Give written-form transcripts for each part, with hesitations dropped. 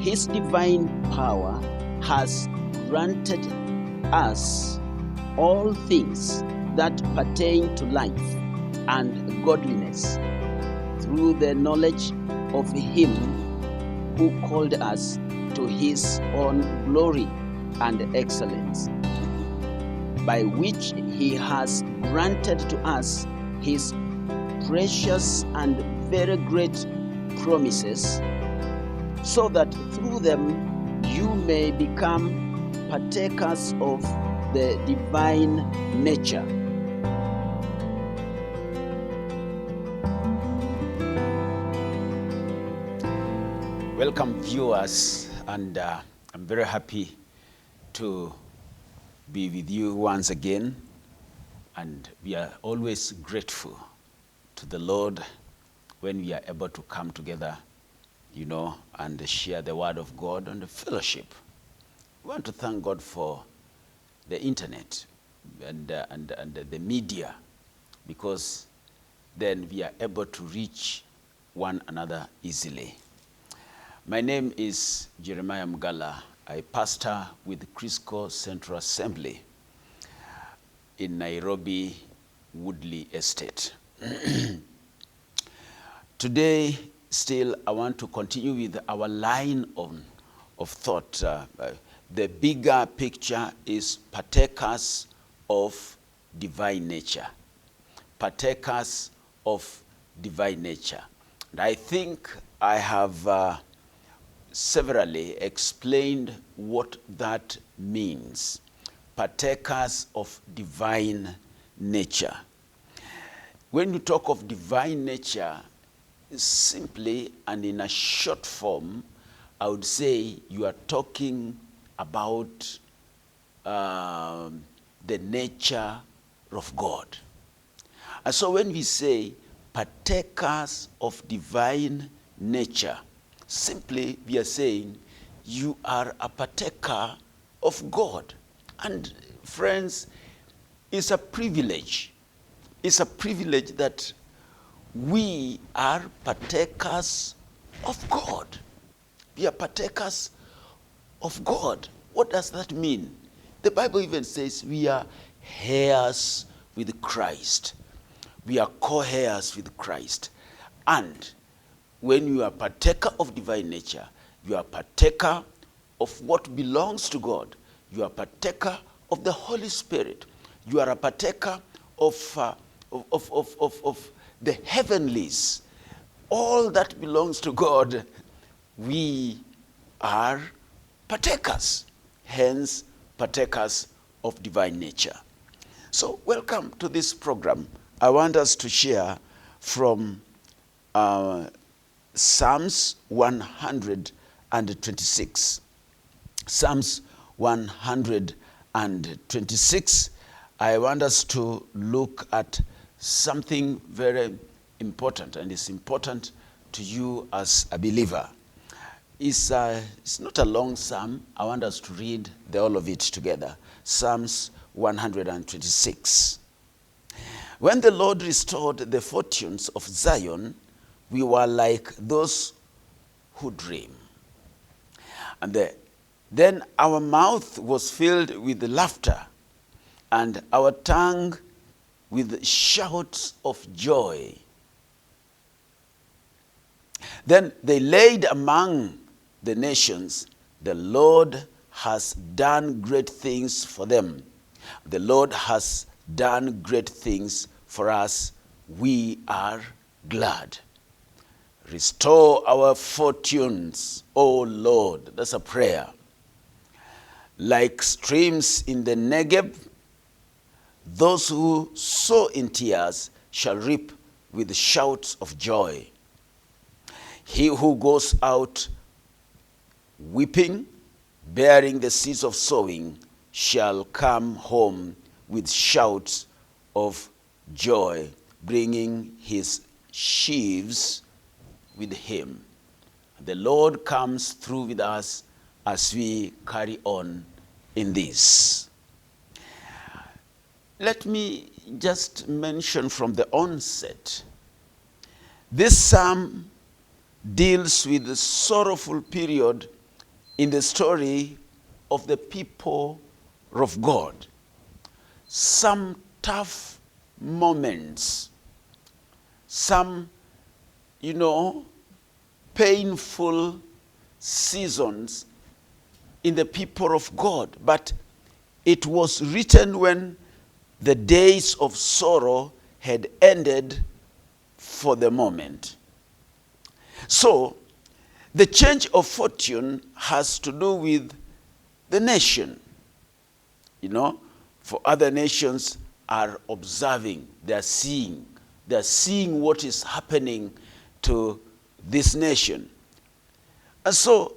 His divine power has granted us all things that pertain to life and godliness through the knowledge of Him who called us to His own glory and excellence, by which He has granted to us His precious and very great promises, so that through them you may become partakers of the divine nature. Welcome, viewers, and I'm very happy to be with you once again, and we are always grateful to the Lord when we are able to come together, and share the word of God and the fellowship. We want to thank God for the internet and the media, because then we are able to reach one another easily. My name is Jeremiah Mgala. I pastor with Crisco Central Assembly in Nairobi, Woodley Estate. Today, still, I want to continue with our line of thought. The bigger picture is partakers of divine nature. Partakers of divine nature. And I think I have severally explained what that means. Partakers of divine nature. When you talk of divine nature, simply and in a short form, I would say you are talking about the nature of God. And so when we say partakers of divine nature, simply we are saying you are a partaker of God. And friends, it's a privilege. It's a privilege that we are partakers of God. We are partakers of God. What does that mean? The Bible even says we are heirs with Christ. We are co-heirs with Christ. And when you are partaker of divine nature, you are partaker of what belongs to God. You are partaker of the Holy Spirit. You are a partaker of the heavenlies. All that belongs to God, we are partakers. Hence, partakers of divine nature. So, welcome to this program. I want us to share from Psalms 126. Psalms 126. I want us to look at something very important, and it's important to you as a believer. It's not a long psalm. I want us to read all of it together. Psalms 126. When the Lord restored the fortunes of Zion, we were like those who dream. And then our mouth was filled with laughter, and our tongue with shouts of joy. Then they laid among the nations, the Lord has done great things for them. The Lord has done great things for us. We are glad. Restore our fortunes, O Lord. That's a prayer. Like streams in the Negev, those who sow in tears shall reap with shouts of joy. He who goes out weeping, bearing the seeds of sowing, shall come home with shouts of joy, bringing his sheaves with him. The Lord comes through with us as we carry on in this. Let me just mention from the onset, this psalm deals with the sorrowful period in the story of the people of God. Some tough moments, some, painful seasons in the people of God. But it was written when the days of sorrow had ended for the moment. So, the change of fortune has to do with the nation. For other nations are observing, they are seeing what is happening to this nation. And so,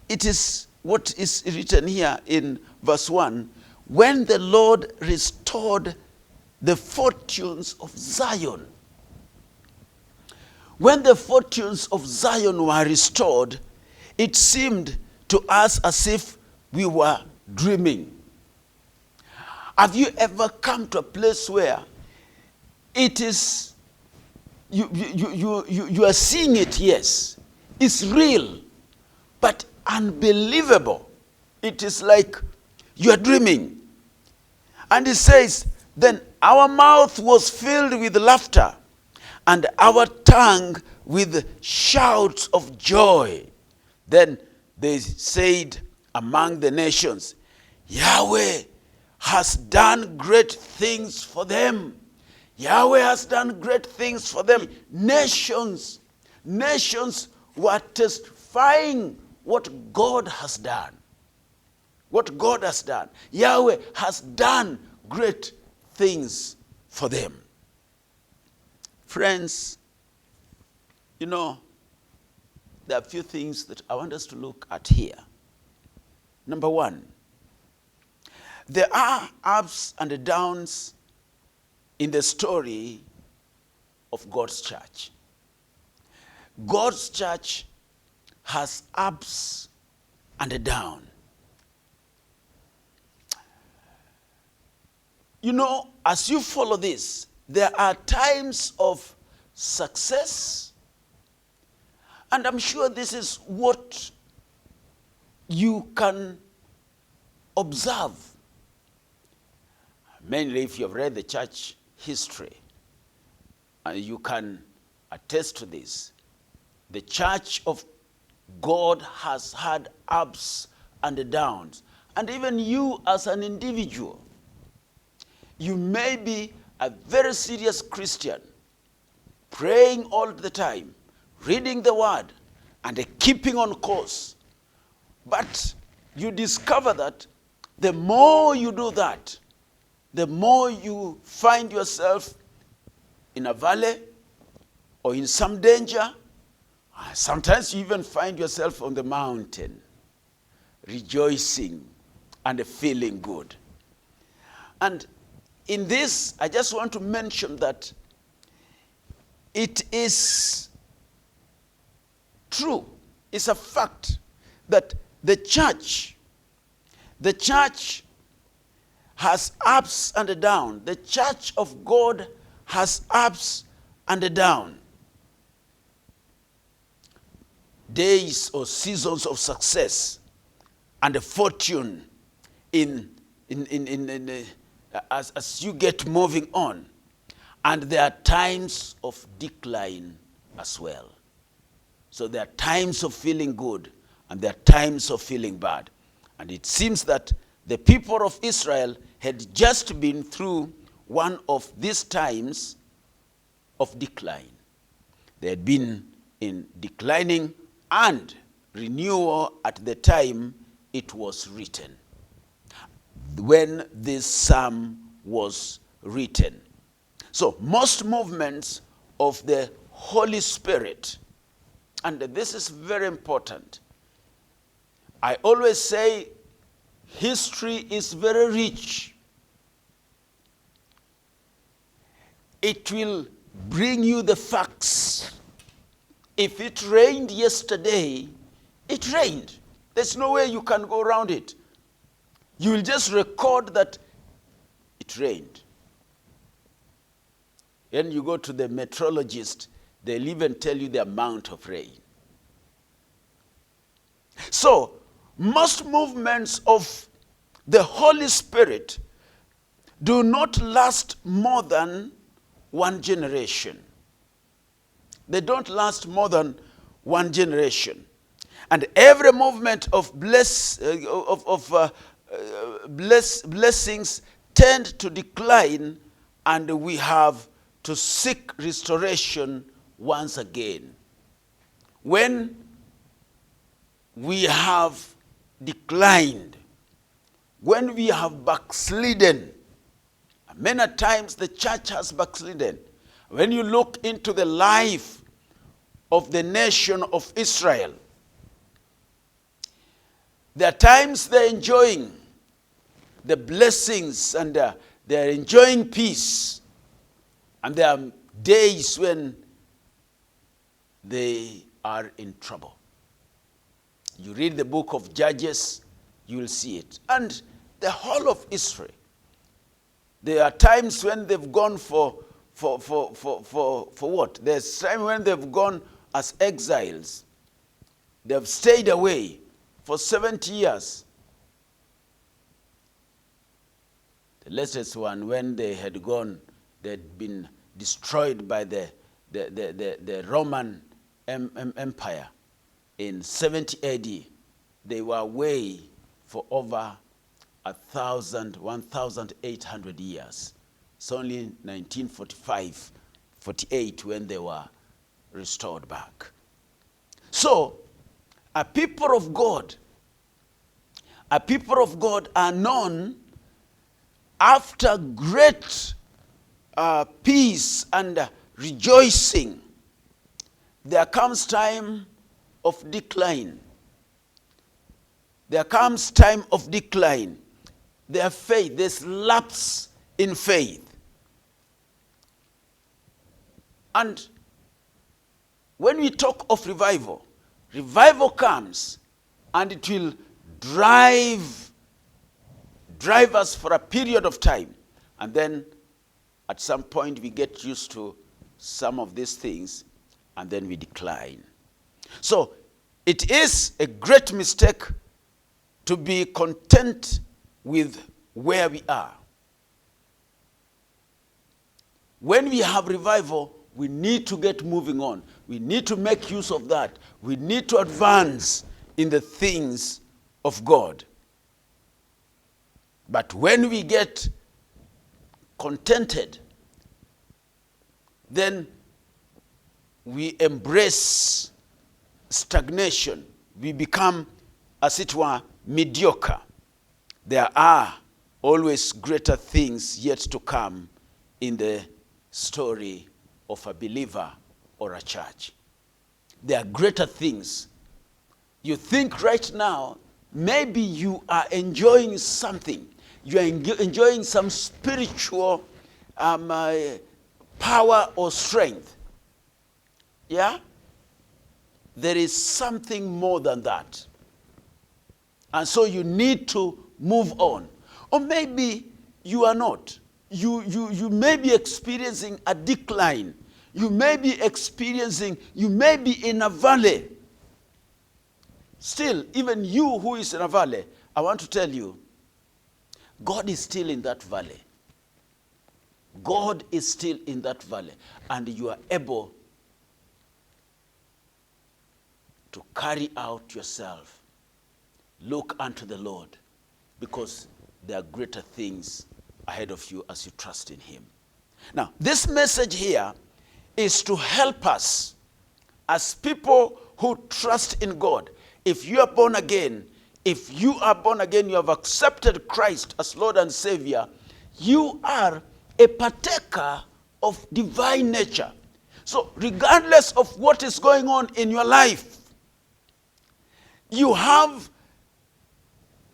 it is what is written here in verse 1, when the Lord restored the fortunes of Zion. When the fortunes of Zion were restored, it seemed to us as if we were dreaming. Have you ever come to a place where it is, you are seeing it, yes, it's real, but unbelievable. It is like you are dreaming. And it says, then our mouth was filled with laughter, and our tongue with shouts of joy. Then they said among the nations, Yahweh has done great things for them. Yahweh has done great things for them. Nations were testifying what God has done. What God has done. Yahweh has done great things for them. Friends, there are a few things that I want us to look at here. Number one, there are ups and downs in the story of God's church. God's church has ups and downs. As you follow this, there are times of success, and I'm sure this is what you can observe. Mainly if you've read the church history, and you can attest to this. The church of God has had ups and downs. And even you as an individual, you may be a very serious Christian, praying all the time, reading the word, and keeping on course. But you discover that the more you do that, the more you find yourself in a valley or in some danger. Sometimes you even find yourself on the mountain, rejoicing and feeling good. And in this, I just want to mention that it is true, it's a fact that the church has ups and downs. The church of God has ups and downs. Days or seasons of success and fortune as you get moving on. And there are times of decline as well. So there are times of feeling good and there are times of feeling bad. And it seems that the people of Israel had just been through one of these times of decline. They had been in declining and renewal at the time it was written, when this psalm was written. So most movements of the Holy Spirit, and this is very important. I always say history is very rich. It will bring you the facts. If it rained yesterday, it rained. There's no way you can go around it. You will just record that it rained. When you go to the meteorologist, they'll even tell you the amount of rain. So, most movements of the Holy Spirit do not last more than one generation. They don't last more than one generation. And every movement of blessings tend to decline, and we have to seek restoration once again. When we have declined, when we have backslidden, many times the church has backslidden. When you look into the life of the nation of Israel, there are times they're enjoying the blessings and they're enjoying peace. And there are days when they are in trouble. You read the book of Judges, you will see it. And the whole of Israel, there are times when they've gone for what? There's time when they've gone as exiles. They've stayed away for 70 years. The latest one, when they had gone, they'd been destroyed by the Roman Empire in 70 AD. They were away for over 1,800 years. It's only 1945, 48 when they were restored back. So, a people of God are known after great peace and rejoicing. There comes time of decline. There comes time of decline. Their faith, there's lapse in faith. And when we talk of revival, revival comes and it will drive us for a period of time. And then at some point we get used to some of these things and then we decline. So it is a great mistake to be content with where we are. When we have revival, we need to get moving on. We need to make use of that. We need to advance in the things of God. But when we get contented, then we embrace stagnation. We become, as it were, mediocre. There are always greater things yet to come in the story of a believer or a church. There are greater things. You think right now, maybe you are enjoying something. You are enjoying some spiritual power or strength. Yeah? There is something more than that. And so you need to move on. Or maybe you are not. You may be experiencing a decline. You may be in a valley. Still, even you who is in a valley, I want to tell you, God is still in that valley. God is still in that valley. And you are able to carry out yourself. Look unto the Lord, because there are greater things ahead of you as you trust in him. Now, this message here is to help us as people who trust in God. If you are born again, you have accepted Christ as Lord and Savior, you are a partaker of divine nature. So regardless of what is going on in your life, you have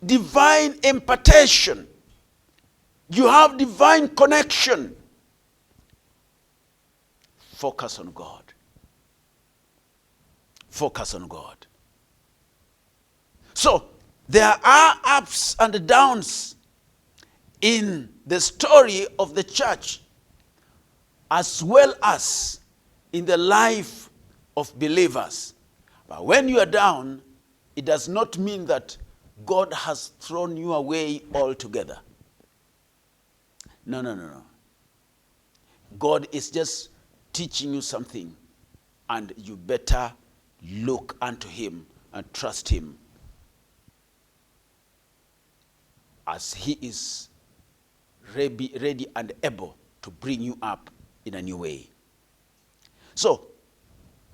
divine impartation. You have divine connection. Focus on God. Focus on God. So, there are ups and downs in the story of the church, as well as in the life of believers. But when you are down, it does not mean that God has thrown you away altogether. No, no, no, no. God is just teaching you something, and you better look unto him and trust him, as he is ready and able to bring you up in a new way. So,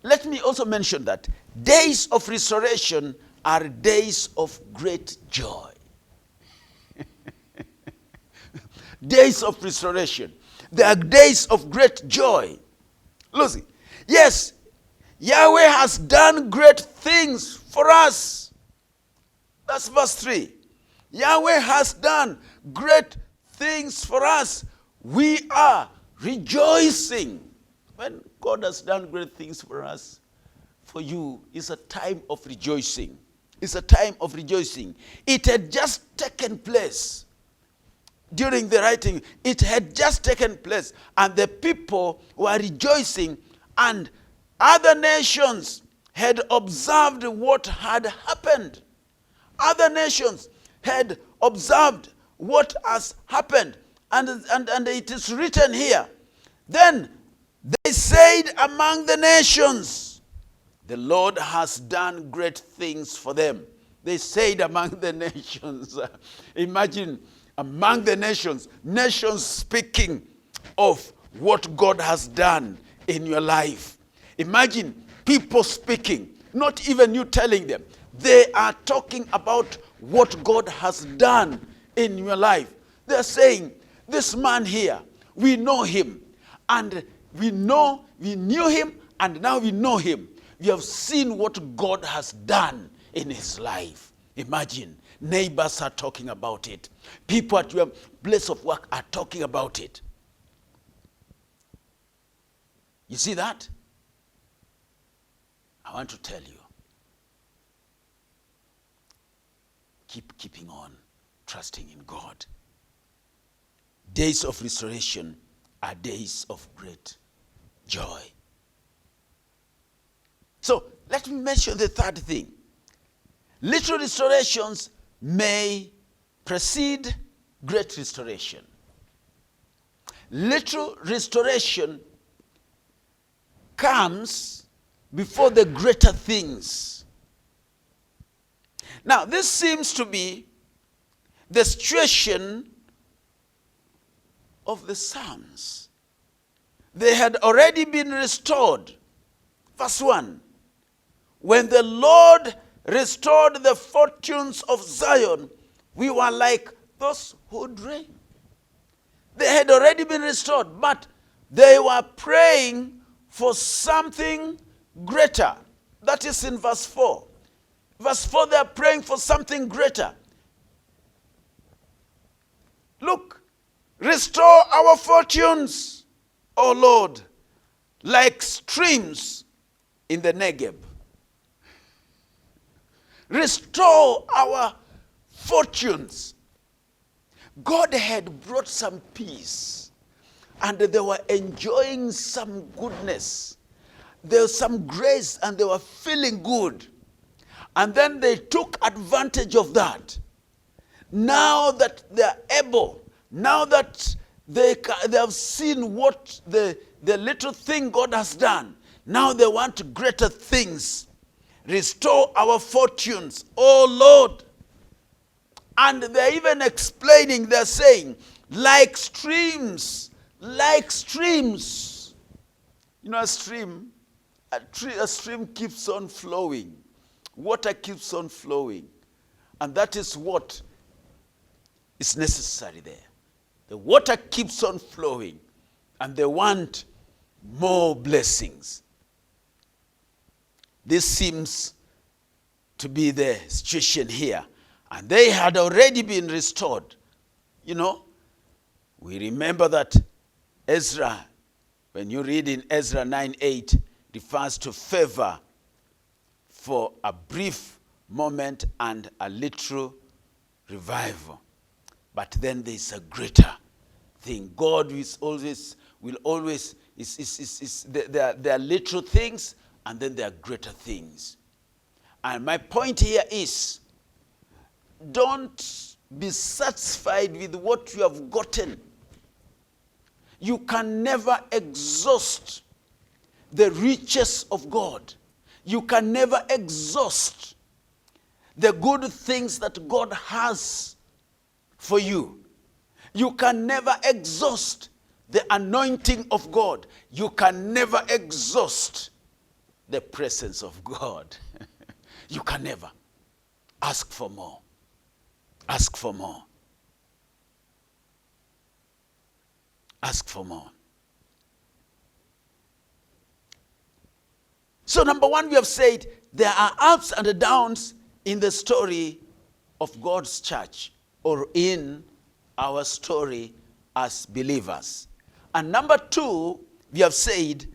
let me also mention that days of restoration are days of great joy. Days of restoration. They are days of great joy. Lucy, yes, Yahweh has done great things for us. That's verse 3. Yahweh has done great things for us. We are rejoicing. When God has done great things for us, for you, it's a time of rejoicing. It's a time of rejoicing. It had just taken place. During the writing, it had just taken place, and the people were rejoicing, and other nations had observed what had happened. Other nations had observed what has happened, and it is written here. Then they said among the nations, the Lord has done great things for them. They said among the nations. Imagine among the nations, nations speaking of what God has done in your life. Imagine people speaking, not even you telling them. They are talking about what God has done in your life. They're saying, this man here, we know him, and we knew him, and now we know him. We have seen what God has done in his life. Imagine, neighbors are talking about it. People at your place of work are talking about it. You see that? I want to tell you, keep keeping on trusting in God. Days of restoration are days of great joy. So, let me mention the third thing. Little restorations may precede great restoration. Little restoration comes before the greater things. Now, this seems to be the situation of the sons. They had already been restored. Verse 1. When the Lord restored the fortunes of Zion, we were like those who dream. They had already been restored, but they were praying for something greater. That is in verse 4. Verse 4, they are praying for something greater. Look, restore our fortunes, O Lord, like streams in the Negev. Restore our fortunes. God had brought some peace, and they were enjoying some goodness. There was some grace, and they were feeling good. And then they took advantage of that. Now that they are able, now that they have seen what the little thing God has done, now they want greater things. Restore our fortunes, O Lord. And they're even explaining, they're saying, like streams, like streams. You know, a stream keeps on flowing. Water keeps on flowing. And that is what is necessary there. The water keeps on flowing, and they want more blessings. This seems to be the situation here. And they had already been restored. You know, we remember that Ezra, when you read in Ezra 9:8, refers to favor for a brief moment and a little revival. But then there's a greater thing. God will always, there are little things, and then there are greater things. And my point here is, don't be satisfied with what you have gotten. You can never exhaust the riches of God. You can never exhaust the good things that God has for you. You can never exhaust the anointing of God. You can never exhaust the presence of God. You can never. Ask for more. Ask for more. Ask for more. So number one, we have said there are ups and downs in the story of God's church, or in our story as believers. And number two, we have said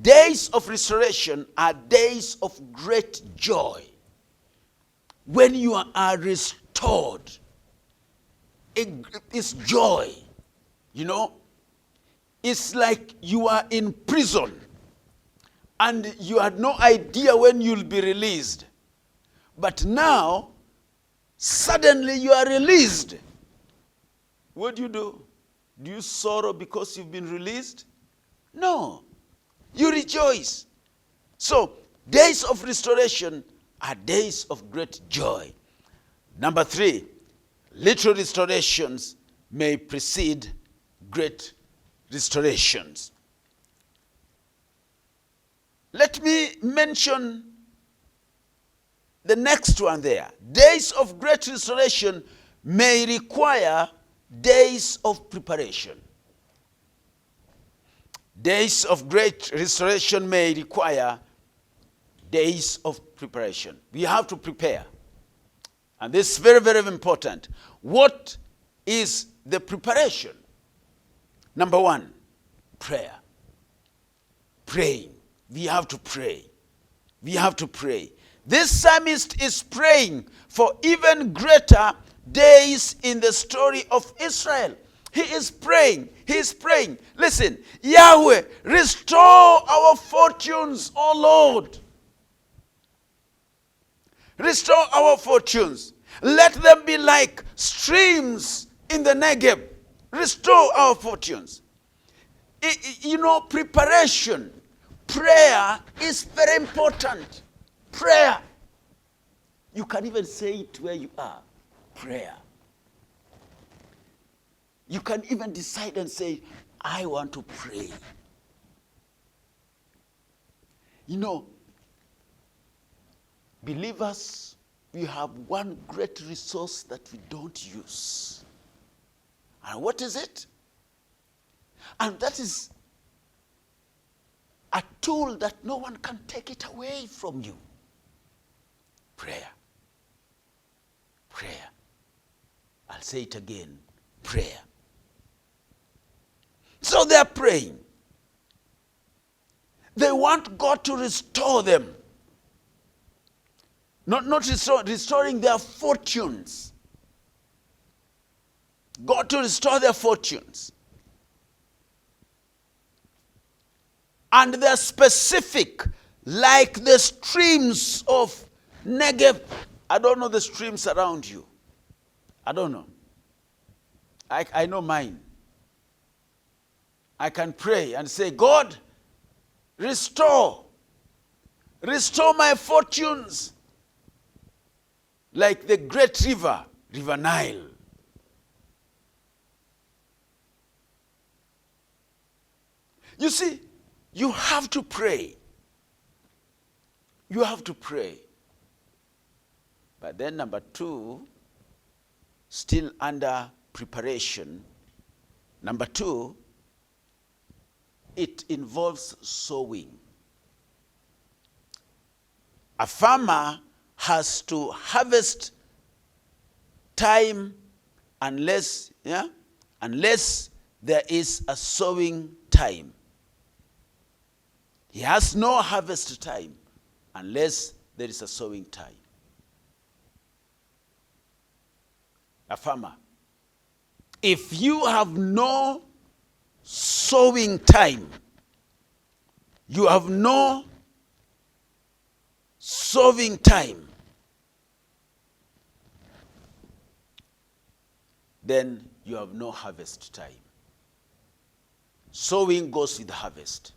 days of restoration are days of great joy. When you are restored, it's joy. You know, it's like you are in prison and you had no idea when you'll be released. But now, suddenly you are released. What do? Do you sorrow because you've been released? No. You rejoice. So, days of restoration are days of great joy. Number three, little restorations may precede great restorations. Let me mention the next one there. Days of great restoration may require days of preparation. Days of great restoration may require days of preparation. We have to prepare. And this is very, very important. What is the preparation? Number one, prayer. Praying. We have to pray. We have to pray. This psalmist is praying for even greater days in the story of Israel. He is praying. He is praying. Listen, Yahweh, restore our fortunes, O Lord. Restore our fortunes. Let them be like streams in the Negev. Restore our fortunes. You know, preparation. Prayer is very important. Prayer. You can even say it where you are. Prayer. You can even decide and say, I want to pray. You know, believers, we have one great resource that we don't use. And what is it? And that is a tool that no one can take it away from you. Prayer. Prayer. I'll say it again. Prayer. So they're praying. They want God to restore them. Not restoring their fortunes. God to restore their fortunes. And they're specific, like the streams of Negev. I don't know the streams around you. I don't know. I know mine. I can pray and say, God, restore my fortunes, like the great river, River Nile. You see, you have to pray. You have to pray. But then number two, still under preparation. Number two, it involves sowing. A farmer has to harvest time unless there is a sowing time. He has no harvest time unless there is a sowing time. A farmer. If you have no sowing time, you have no sowing time, then you have no harvest time. Sowing goes with harvest.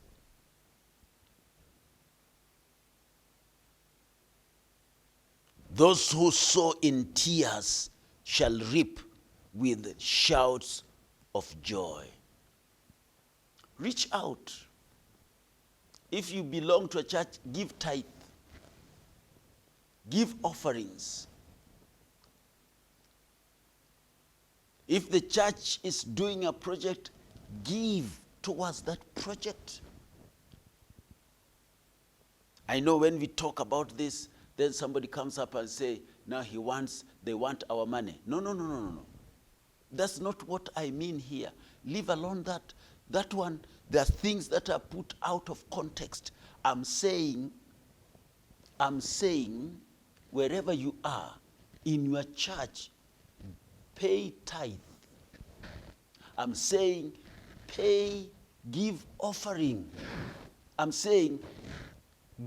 Those who sow in tears shall reap with shouts of joy. Reach out. If you belong to a church, give tithe. Give offerings. If the church is doing a project, give towards that project. I know when we talk about this, then somebody comes up and say, now they want our money. No. That's not what I mean here. Leave alone that. That one, there are things that are put out of context. I'm saying, wherever you are, in your church, pay tithe. I'm saying, give offering. I'm saying,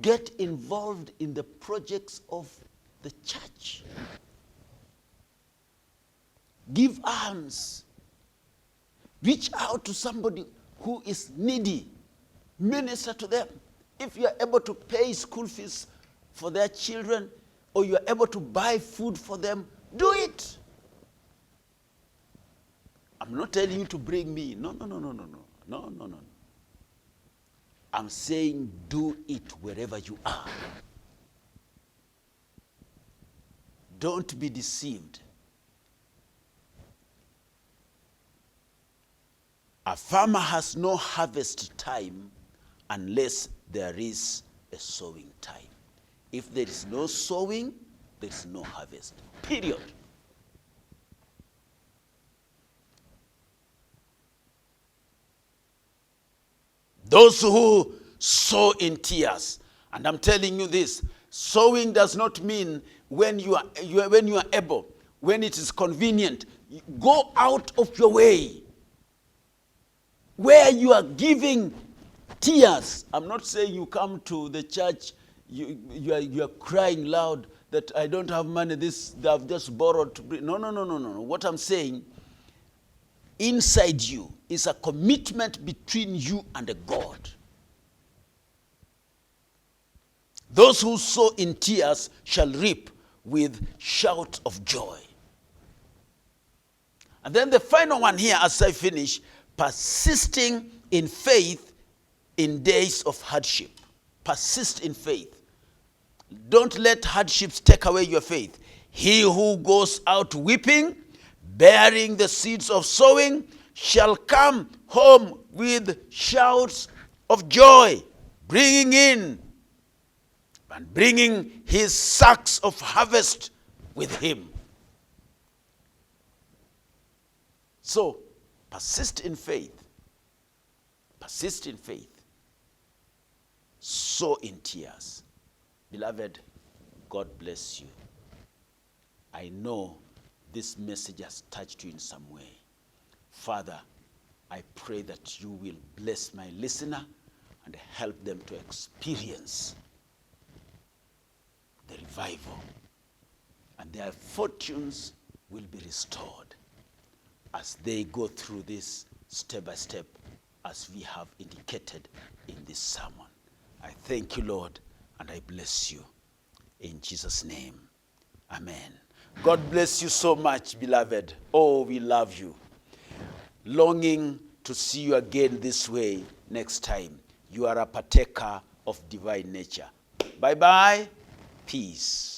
get involved in the projects of the church. Give alms. Reach out to somebody who is needy. Minister to them. If you are able to pay school fees for their children, or you are able to buy food for them, do it. I'm not telling you to bring me. No. I'm saying do it wherever you are. Don't be deceived. A farmer has no harvest time unless there is a sowing time. If there is no sowing, there is no harvest. Period. Those who sow in tears, and I'm telling you this, sowing does not mean when you are able, when it is convenient. Go out of your way. Where you are giving tears, I'm not saying you come to the church, you are crying loud that I don't have money, this I've just borrowed to bring. No. What I'm saying, inside you is a commitment between you and God. Those who sow in tears shall reap with shouts of joy. And then the final one here, as I finish, persisting in faith in days of hardship. Persist in faith. Don't let hardships take away your faith. He who goes out weeping, bearing the seeds of sowing, shall come home with shouts of joy, bringing in and bringing his sacks of harvest with him. So, persist in faith. Persist in faith. Sow in tears. Beloved, God bless you. I know this message has touched you in some way. Father, I pray that you will bless my listener and help them to experience the revival, and their fortunes will be restored as they go through this step by step as we have indicated in this sermon. I thank you, Lord, and I bless you. In Jesus' name, amen. God bless you so much, beloved. Oh, we love you. Longing to see you again this way next time. You are a partaker of divine nature. Bye-bye. Peace.